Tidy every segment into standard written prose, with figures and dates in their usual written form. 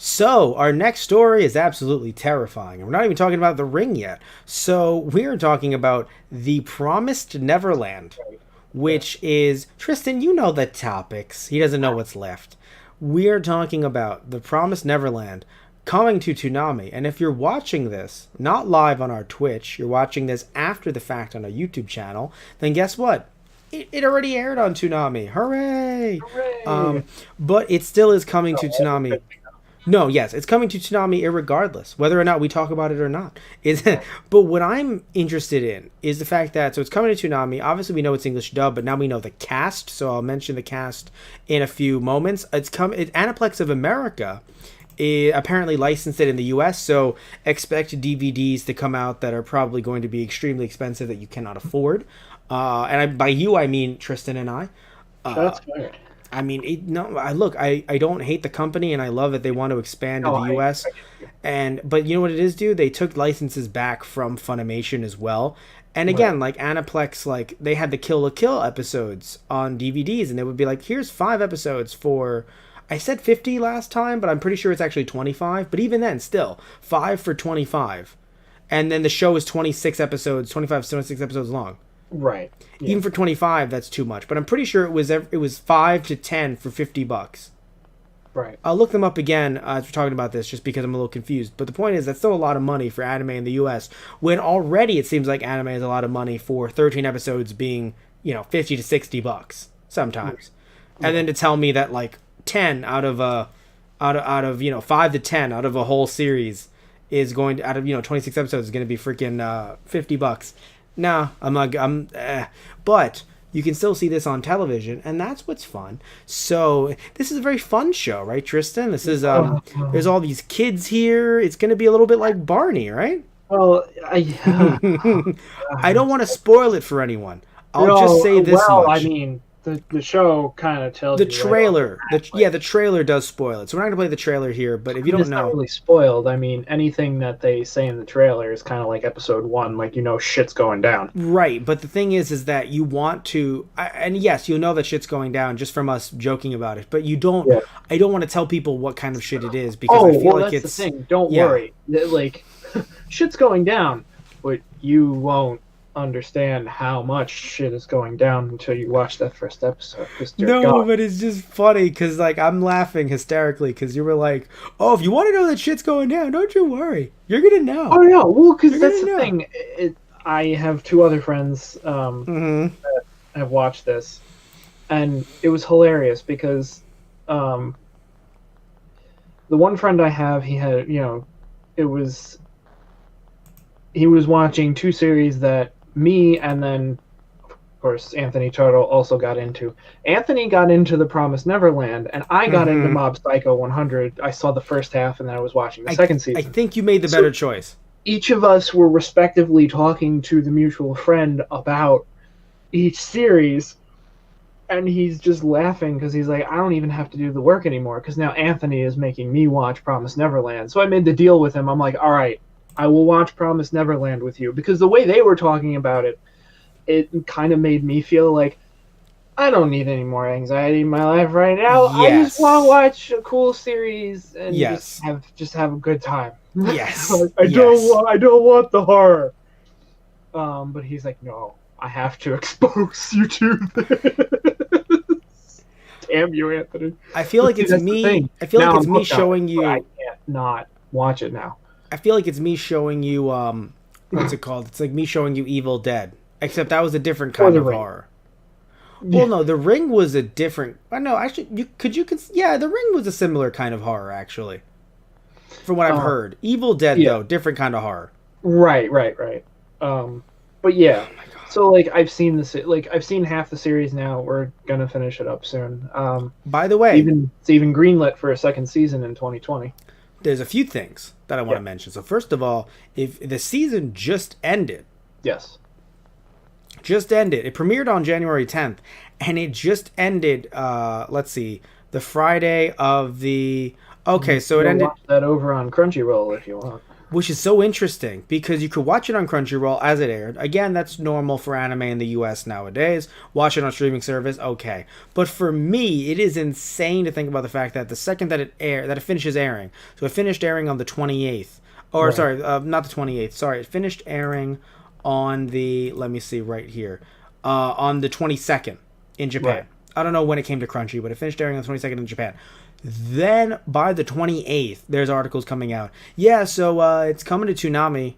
So, our next story is absolutely terrifying. And we're not even talking about The Ring yet. So, we're talking about The Promised Neverland, Right. Yeah. which is Tristan, you know the topics. He doesn't know what's left. We're talking about The Promised Neverland coming to Toonami. And if you're watching this not live on our Twitch, you're watching this after the fact on our YouTube channel, then guess what? It already aired on Toonami. Hooray! Hooray! Um, but it still is coming to Oh, Toonami. No, yes, it's coming to Toonami irregardless, whether or not we talk about it or not. Is right. But what I'm interested in is the fact that so it's coming to Toonami. Obviously, we know it's English dub, but now we know the cast. So I'll mention the cast in a few moments. Aniplex of America. Apparently licensed it in the U.S., so expect DVDs to come out that are probably going to be extremely expensive that you cannot afford. By you, I mean Tristan and I. That's fair. I mean, no. I don't hate the company, and I love that they want to expand to No, the U.S. I get you. But you know what it is, dude? They took licenses back from Funimation as well. And Right. again, like Aniplex, like they had the Kill la Kill episodes on DVDs, and they would be like, "Here's 5 episodes for." I said 50 last time, but I'm pretty sure it's actually 25. But even then, still 5 for 25, and then the show is 26 episodes, 25 to 26 episodes long. Right. Yeah. Even for 25, that's too much. But I'm pretty sure it was 5 to 10 for $50. Right. I'll look them up again as we're talking about this, just because I'm a little confused. But the point is, that's still a lot of money for anime in the U.S. When already it seems like anime is a lot of money for 13 episodes being, 50 to $60 sometimes. Yeah. And then to tell me that like 10 out of 5 to 10 out of a whole series is going to, out of 26 episodes is going to be freaking $50. Nah, I'm not. But you can still see this on television, and that's what's fun. So this is a very fun show, right, Tristan? This is there's all these kids here. It's going to be a little bit like Barney, right? Well, I don't want to spoil it for anyone. I'll no, just say this well, much. I mean, the show kind of tells The you trailer, right off the bat, the trailer does spoil it. So we're not gonna play the trailer here. But if you don't it's not know, really spoiled. I mean, anything that they say in the trailer is kind of like episode 1, like shit's going down. right? But the thing is that you want to, and yes, you'll know that shit's going down just from us joking about it. But you don't. Yeah. I don't want to tell people what kind of shit it is because Oh, I feel well, like that's it's the thing. Don't yeah. worry. Like, shit's going down, but you won't understand how much shit is going down until you watch that first episode. No, God. but it's just funny because like I'm laughing hysterically because you were like, "Oh, if you want to know that shit's going down, don't you worry, you're gonna know." Oh no, well, because You're that's gonna the know. thing. I have 2 other friends Mm-hmm. that have watched this, and it was hilarious because the one friend I have, he had, it was he was watching 2 series that me and then, of course, Anthony Turtle also got into. Anthony got into The Promised Neverland, and I got into Mob Psycho 100. I saw the first half, and then I was watching the second season. I think you made the better choice. Each of us were respectively talking to the mutual friend about each series, and he's just laughing because he's like, I don't even have to do the work anymore because now Anthony is making me watch Promised Neverland. So I made the deal with him. I'm like, all right, I will watch Promised Neverland with you, because the way they were talking about it, it kind of made me feel like I don't need any more anxiety in my life right now. I just want to watch a cool series and just have a good time. Yes. I don't want the horror. But he's like, no, I have to expose you to this. Damn you, Anthony. I feel like it's me. I feel like it's me showing you. I can't not watch it now. I feel like it's me showing you. What's it called? It's like me showing you Evil Dead, except that was a different kind of horror. Well, no, The Ring was a different. No, actually, yeah, The Ring was a similar kind of horror, actually. From what I've heard, Evil Dead though, different kind of horror. Right. But yeah, so like I've seen half the series now. We're gonna finish it up soon. By the way, it's even greenlit for a second season in 2020. There's a few things that I want to mention. So first of all, if the season just ended. Yes. Just ended. It premiered on January 10th, and it just ended. Let's see, the Friday of the. Okay, so it ended. Watch that over on Crunchyroll if you want. which is so interesting because you could watch it on Crunchyroll as it aired. Again, that's normal for anime in the US nowadays. Watch it on streaming service, okay. But for me, it is insane to think about the fact that the second that it finishes airing, so it finished airing on the 28th, or right. Sorry, not the 28th. Sorry, it finished airing on the, let me see right here, on the 22nd in Japan. Right. I don't know when it came to Crunchy, but it finished airing on the 22nd in Japan. Then by the 28th, there's articles coming out. Yeah, so it's coming to Toonami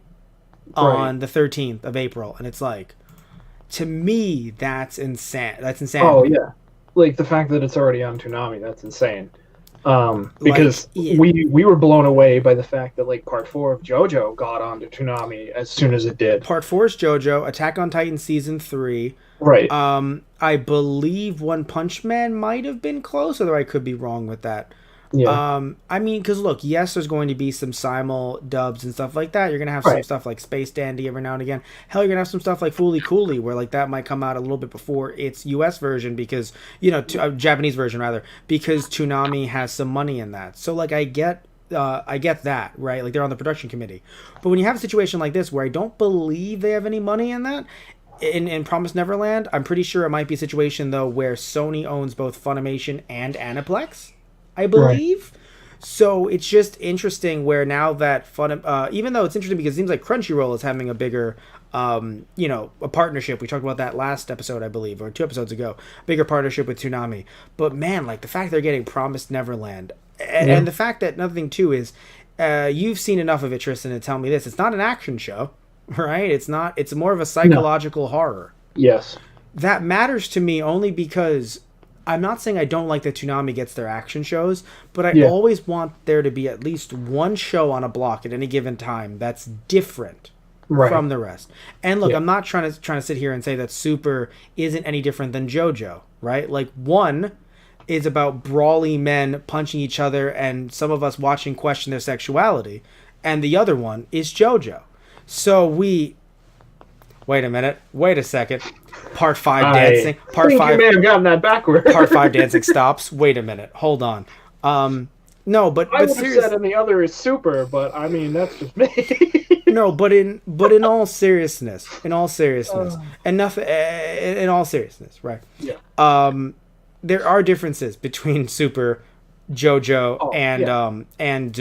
on the 13th of April, and it's like, to me, that's insane. That's insane. Oh yeah, like the fact that it's already on Toonami, that's insane. Because we were blown away by the fact that like Part 4 of JoJo got onto Toonami as soon as it did. Part 4 is JoJo, Attack on Titan Season 3. Right. I believe One Punch Man might have been close, although I could be wrong with that. Yeah. I mean, because look, yes, there's going to be some simul dubs and stuff like that. You're going to have some stuff like Space Dandy every now and again. Hell, you're going to have some stuff like Fooly Cooly, where like that might come out a little bit before its US version because, Japanese version rather, because Toonami has some money in that. So like I get that, right? Like they're on the production committee. But when you have a situation like this where I don't believe they have any money in that, in Promised Neverland, I'm pretty sure it might be a situation though where Sony owns both Funimation and Aniplex, I believe. Right. So it's just interesting where now that even though it's interesting because it seems like Crunchyroll is having a bigger, a partnership. We talked about that last episode, I believe, or 2 episodes ago. Bigger partnership with Toonami. But man, like the fact they're getting Promised Neverland, and the fact that another thing too is, you've seen enough of it, Tristan, to tell me this. It's not an action show. Right? It's not. It's more of a psychological horror. Yes. That matters to me only because I'm not saying I don't like that Toonami gets their action shows, but I always want there to be at least one show on a block at any given time that's different from the rest. And look, I'm not trying to sit here and say that Super isn't any different than JoJo, right? Like one is about brawly men punching each other and some of us watching question their sexuality, and the other one is JoJo. So wait a second. Part 5 dancing. Part 5. You may have gotten that backward. Part 5 dancing stops. Wait a minute. Hold on. No, but I would have said, and the other is Super, but I mean that's just me. No, but in all seriousness, right? Yeah. There are differences between Super, JoJo, and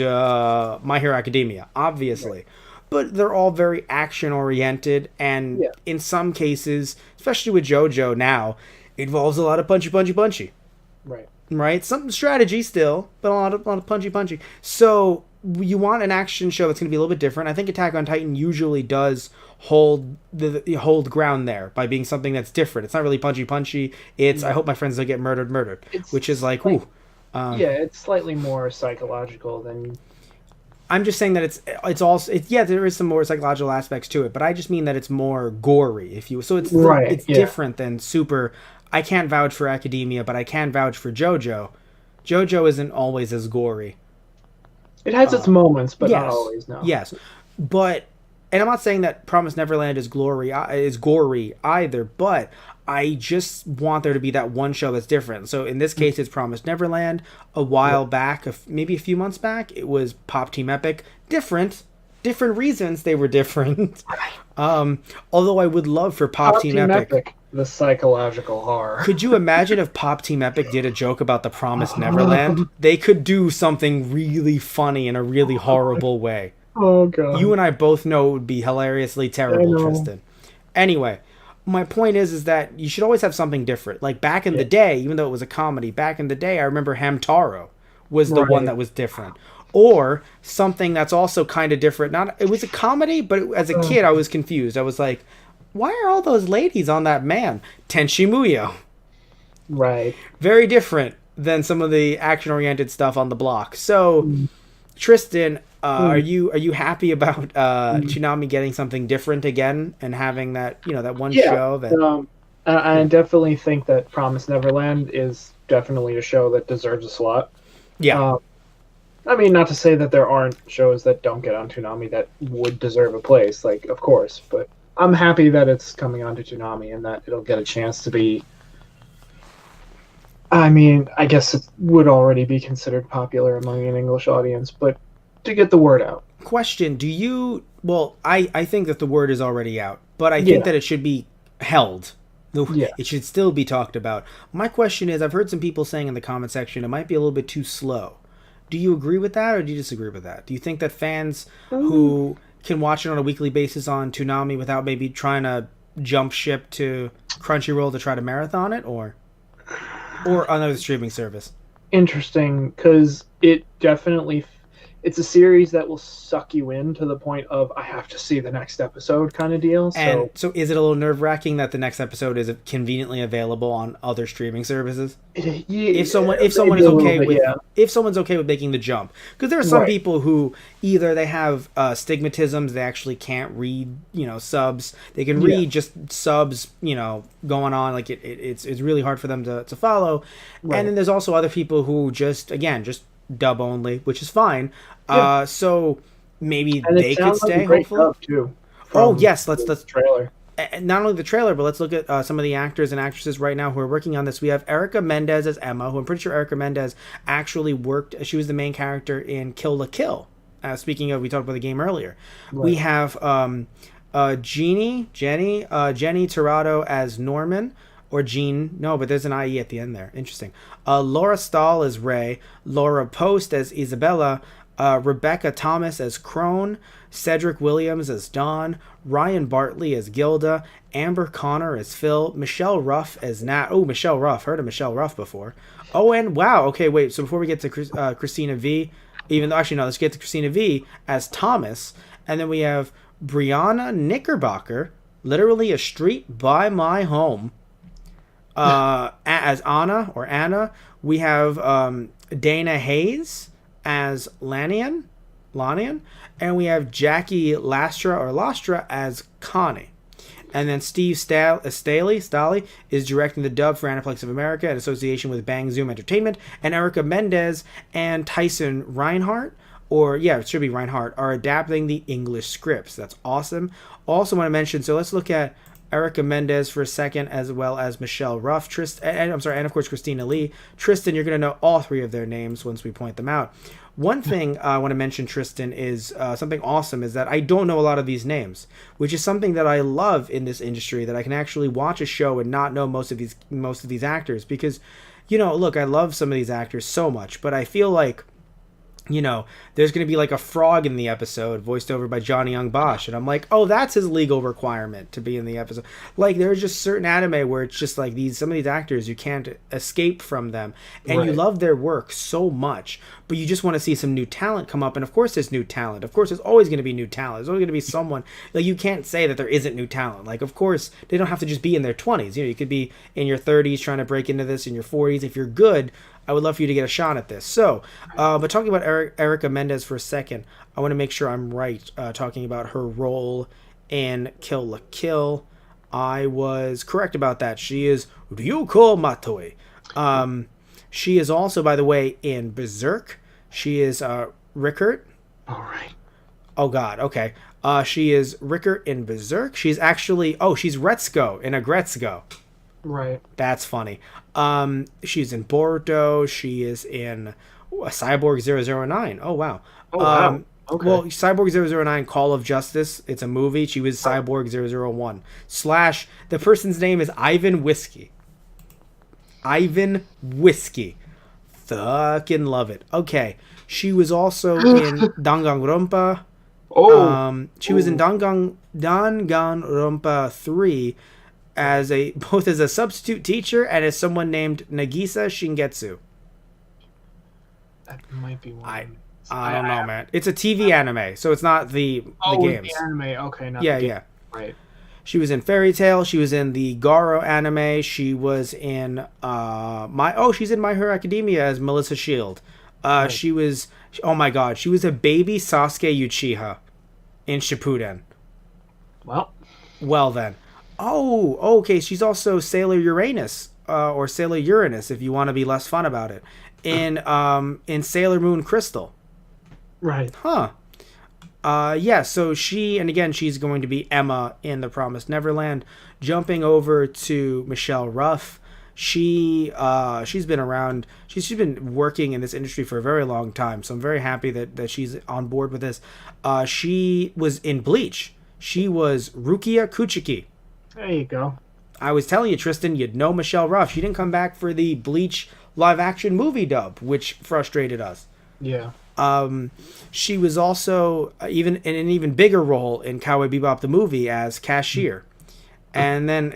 My Hero Academia, obviously. Right. But they're all very action-oriented, and in some cases, especially with JoJo now, it involves a lot of punchy. Right? Some strategy still, but a lot of punchy. So you want an action show that's going to be a little bit different. I think Attack on Titan usually does hold ground there by being something that's different. It's not really punchy. It's I hope my friends don't get murdered, which is like, ooh. It's slightly more psychological than... I'm just saying that it's also there is some more psychological aspects to it, but I just mean that it's more gory, if you so it's different than Super. I can't vouch for Academia, but I can vouch for JoJo. JoJo isn't always as gory. It has its moments, but not always. No. Yes, but and I'm not saying that Promised Neverland is gory either, but I just want there to be that one show that's different. So in this case, it's Promised Neverland. A while back, maybe a few months back, it was Pop Team Epic. Different reasons they were different. Although I would love for Pop Team Epic, the psychological horror. Could you imagine if Pop Team Epic did a joke about the Promised Neverland? They could do something really funny in a really horrible way. Oh god. You and I both know it would be hilariously terrible, Tristan. Anyway, my point is that you should always have something different. Like back in the day, even though it was a comedy, back in the day, I remember Hamtaro was the one that was different. Or something that's also kind of different. It was a comedy, but as a kid, I was confused. I was like, why are all those ladies on that man? Tenshi Muyo. Right. Very different than some of the action-oriented stuff on the block. So, Tristan, are you happy about Toonami getting something different again and having that that one show that? I definitely think that Promised Neverland is definitely a show that deserves a slot. Yeah. I mean, not to say that there aren't shows that don't get on Toonami that would deserve a place, like, of course, but I'm happy that it's coming onto Toonami and that it'll get a chance to be... I mean, I guess it would already be considered popular among an English audience, but to get the word out. Question: Do you? Well, I think that the word is already out, but I think Yeah. that it should be held. Yeah. It should still be talked about. My question is: I've heard some people saying in the comment section it might be a little bit too slow. Do you agree with that, or do you disagree with that? Do you think that fans who can watch it on a weekly basis on Toonami without maybe trying to jump ship to Crunchyroll to try to marathon it, or another streaming service? Interesting, because it definitely it's a series that will suck you in to the point of I have to see the next episode kind of deal. And So so, is it a little nerve wracking that the next episode is conveniently available on other streaming services? yeah, If someone maybe is a little okay bit, with yeah. if someone's okay with making the jump, because there are some Right. people who either they have stigmatisms, they actually can't read subs, they can Yeah. read just subs going on, like it's really hard for them to follow. Right. And then there's also other people who just dub only, which is fine. Yeah. So maybe And they it could sounds like stay, a great hopefully. dub too. Oh From yes, let's the trailer. and not only the trailer, but let's look at some of the actors and actresses right now who are working on this. We have Erica Mendez as Emma, who I'm pretty sure Erica Mendez actually worked. She was the main character in Kill la Kill. Speaking of, we talked about the game earlier. Right. We have Jenny Tirado as Norman, or Jean. No, but there's an IE at the end there. Interesting. Laura Stahl as Ray. Laura Post as Isabella. Rebecca Thomas as Crone, Cedric Williams as Don, Ryan Bartley as Gilda, Amber Connor as Phil, Michelle Ruff as Nat. Oh, Michelle Ruff. Heard of Michelle Ruff before. Oh, and wow. Okay, wait. So before we get to Christina V, even though, actually, no, let's get to Christina V as Thomas. And then we have Brianna Knickerbocker, literally a street by my home, as Anna. We have Dana Hayes as Lanian, and we have Jackie Lastra as Connie. And then Steve Staley is directing the dub for Aniplex of America in association with Bang Zoom Entertainment, and Erica Mendez and Tyson Reinhardt, it should be Reinhardt, are adapting the English scripts. That's awesome. Also want to mention, so let's look at Erica Mendez for a second, as well as Michelle Ruff, and of course Christina Lee. Tristan, you're going to know all three of their names once we point them out. One thing I want to mention, Tristan, is something awesome, is that I don't know a lot of these names, which is something that I love in this industry, that I can actually watch a show and not know most of these actors, because, look, I love some of these actors so much, but I feel like, there's going to be like a frog in the episode voiced over by Johnny Young Bosch. And I'm like, oh, that's his legal requirement to be in the episode. Like, there's just certain anime where it's just like some of these actors, you can't escape from them. And Right. you love their work so much, but you just want to see some new talent come up. And of course there's new talent. Of course there's always going to be new talent. There's always going to be someone, like, you can't say that there isn't new talent. Like, of course they don't have to just be in their 20s. You could be in your 30s trying to break into this, in your 40s. If you're good, I would love for you to get a shot at this. So, but talking about Erica Mendez for a second, I want to make sure I'm right talking about her role in Kill la Kill. I was correct about that. She is Ryuko Matoi. She is also, by the way, in Berserk. She is Rickert. All right. Oh, God. Okay. She is Rickert in Berserk. She's actually... Oh, she's Retsuko in Agretsuko. Right. That's funny. She's in Boruto. She is in Cyborg 009. Oh, wow. Oh, wow. Okay. Well, Cyborg 009 Call of Justice. It's a movie. She was Cyborg 001. / the person's name is Ivan Whiskey. Ivan Whiskey. Fucking love it. Okay. She was also in Danganronpa. She was in Danganronpa 3 both as a substitute teacher and as someone named Nagisa Shingetsu. That might be one. I don't know, man. It's a TV anime, so it's not the games. The anime. Okay, not Yeah, the game. yeah. Right. She was in Fairy Tail. She was in the Garo anime. She was in she's in My Hero Academia as Melissa Shield. Right. She was, oh my god, she was a baby Sasuke Uchiha in Shippuden. Well then. Oh, okay. She's also Sailor Uranus, or Sailor Uranus, if you want to be less fun about it, in Sailor Moon Crystal. Right. Huh. Yeah. So she's going to be Emma in The Promised Neverland. Jumping over to Michelle Ruff. She's been around. She's been working in this industry for a very long time. So I'm very happy that she's on board with this. She was in Bleach. She was Rukia Kuchiki. There you go. I was telling you, Tristan, you'd know Michelle Ruff. She didn't come back for the Bleach live action movie dub, which frustrated us. Yeah. She was also even in an even bigger role in Cowboy Bebop the movie as cashier. And then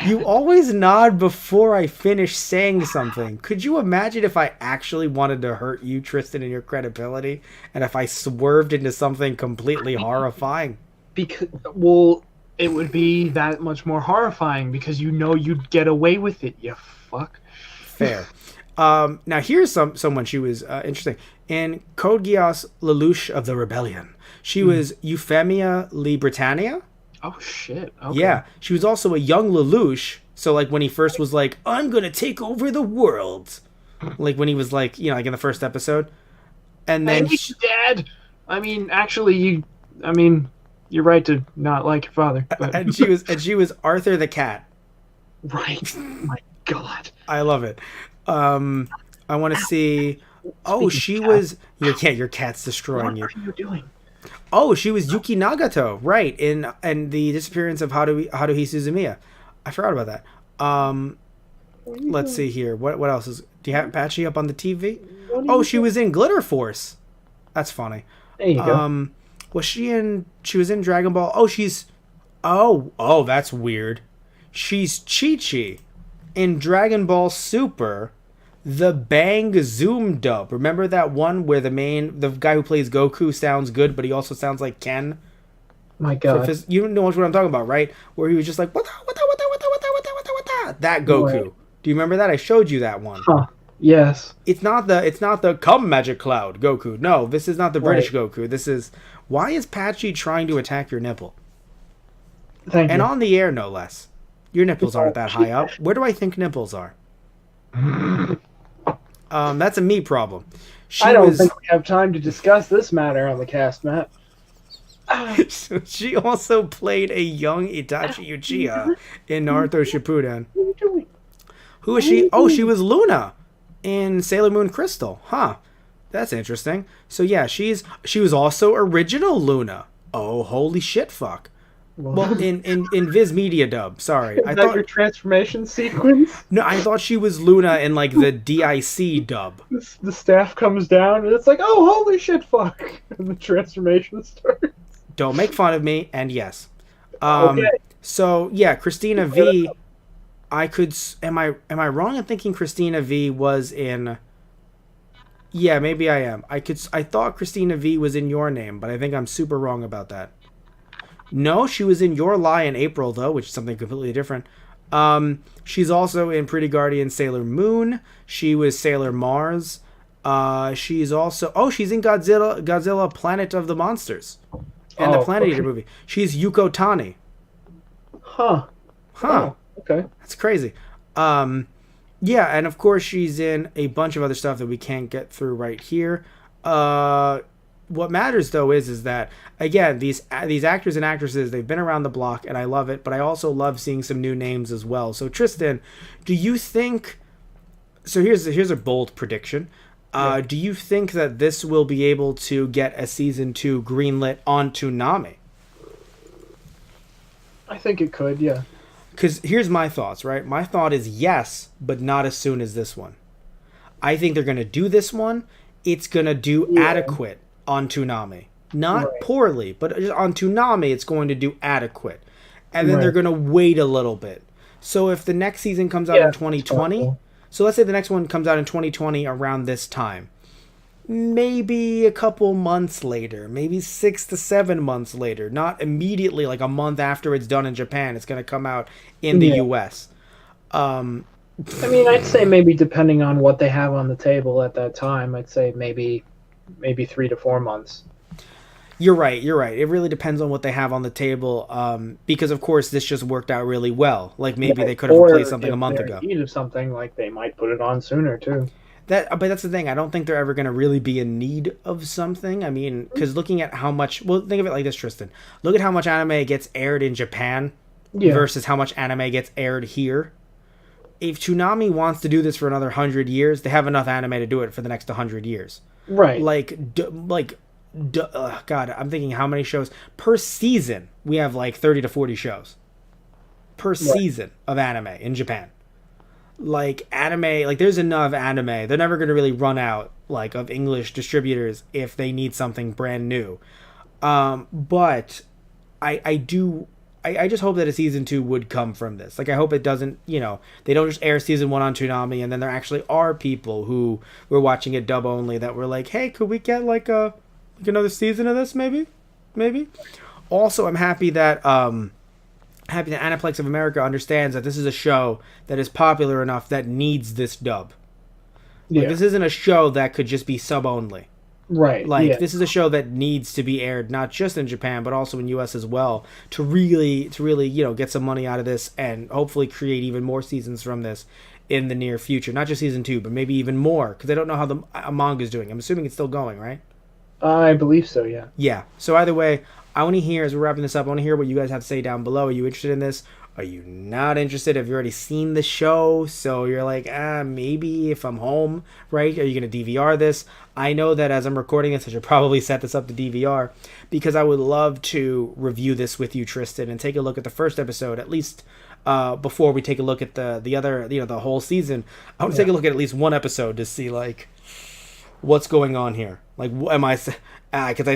you always nod before I finish saying something. Could you imagine if I actually wanted to hurt you, Tristan, and your credibility, and if I swerved into something completely horrifying? Because, it would be that much more horrifying because you'd get away with it, you fuck. Fair. Now here's someone she was interesting. In Code Geass Lelouch of the Rebellion, she was Euphemia Lee Britannia. Oh shit. Okay. Yeah, she was also a young Lelouch. So like when he first was like, "I'm gonna take over the world," like when he was like, like in the first episode, and then Dad. I mean, actually, you're right to not like your father. But... and she was Arthur the cat. Right. Oh my God. I love it. I want to see. Oh, she was your cat's destroying you. What are you doing? Oh, she was Yuki Nagato, right? In the disappearance of Haruhi Suzumiya. I forgot about that. Let's see here. What else is? Do you have Apache up on the TV? Oh, she was in Glitter Force. That's funny. There you go. Was she in? She was in Dragon Ball. Oh, she's. Oh, that's weird. She's Chi-Chi in Dragon Ball Super. The Bang Zoom dub. Remember that one where the guy who plays Goku sounds good, but he also sounds like Ken? My God. You know what I'm talking about, right? Where he was just like, what that Goku. Right. Do you remember that? I showed you that one. Huh. Yes. It's not the come magic cloud Goku. No, this is not the British Goku. This is, why is Patchy trying to attack your nipple? Thank you. And on the air, no less. Your nipples aren't that high up. Where do I think nipples are? That's a me problem. I don't think we have time to discuss this matter on the cast, Matt. So she also played a young Itachi Uchiha in Naruto Shippuden. What are you doing? Who is she? Oh, she was Luna in Sailor Moon Crystal. Huh. That's interesting. So yeah, she was also original Luna. Oh, holy shit, fuck. Well, in Viz Media dub. Sorry, I thought your transformation sequence. No, I thought she was Luna in like the DIC dub. The staff comes down and it's like, oh, holy shit, fuck, and the transformation starts. Don't make fun of me. And yes, okay. So yeah, Christina V. Am I wrong in thinking Christina V was in? Yeah, maybe I am. I thought Christina V was in Your Name, but I think I'm super wrong about that. No, she was in Your Lie in April, though, which is something completely different. She's also in Pretty Guardian Sailor Moon. She was Sailor Mars. She's also... Oh, she's in Godzilla Planet of the Monsters. And the Planet Eater movie. She's Yuko Tani. Huh. Oh, okay. That's crazy. Yeah, and of course she's in a bunch of other stuff that we can't get through right here. What matters though is that again these actors and actresses, they've been around the block and I love it, but I also love seeing some new names as well. So Tristan, do you think? So here's a bold prediction. Do you think that this will be able to get a season 2 greenlit on Toonami? I think it could, yeah. Because here's my thoughts, right? My thought is yes, but not as soon as this one. I think they're going to do this one. It's going to do adequate on Toonami. Not poorly, but on Toonami, it's going to do adequate. And then they're going to wait a little bit. So if the next season comes out in 2020, so let's say the next one comes out in 2020 around this time, maybe a couple months later, maybe 6 to 7 months later, not immediately like a month after it's done in Japan, it's going to come out in the US. I mean, I'd say maybe depending on what they have on the table at that time, I'd say maybe 3 to 4 months. You're right. It really depends on what they have on the table, because of course this just worked out really well. Like maybe they could have replaced something a month ago. In need of something, like they might put it on sooner too. But that's the thing. I don't think they're ever going to really be in need of something. I mean, because looking at how much, well, think of it like this, Tristan. Look at how much anime gets aired in Japan versus how much anime gets aired here. if Toonami wants to do this for another 100 years, they have enough anime to do it for the next 100 years. Right. God, I'm thinking how many shows per season. We have like 30 to 40 shows per season of anime in Japan. Like anime, like there's enough anime. They're never going to really run out like of English distributors if they need something brand new. But I just hope that a season 2 would come from this. Like I hope it doesn't, they don't just air season 1 on Toonami and then there actually are people who were watching it dub only that were like, hey, could we get like another season of this maybe? Also, I'm happy that Aniplex of America understands that this is a show that is popular enough that needs this dub. Like, this isn't a show that could just be sub only. Right. Like this is a show that needs to be aired not just in Japan but also in US as well to really get some money out of this and hopefully create even more seasons from this in the near future. Not just season 2, but maybe even more because I don't know how the manga is doing. I'm assuming it's still going, right? I believe so, yeah. Yeah. So either way, I want to hear, as we're wrapping this up, I want to hear what you guys have to say down below. Are you interested in this? Are you not interested? Have you already seen the show? So you're like, maybe if I'm home, right? Are you going to DVR this? I know that as I'm recording this, I should probably set this up to DVR because I would love to review this with you, Tristan, and take a look at the first episode, at least before we take a look at the other, the whole season. I want to take a look at least one episode to see, like, what's going on here. Like, am I... Because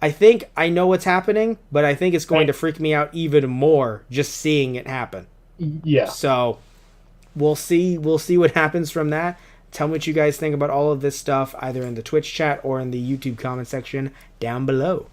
I think I know what's happening, but I think it's going to freak me out even more just seeing it happen. Yeah. So we'll see what happens from that. Tell me what you guys think about all of this stuff, either in the Twitch chat or in the YouTube comment section down below.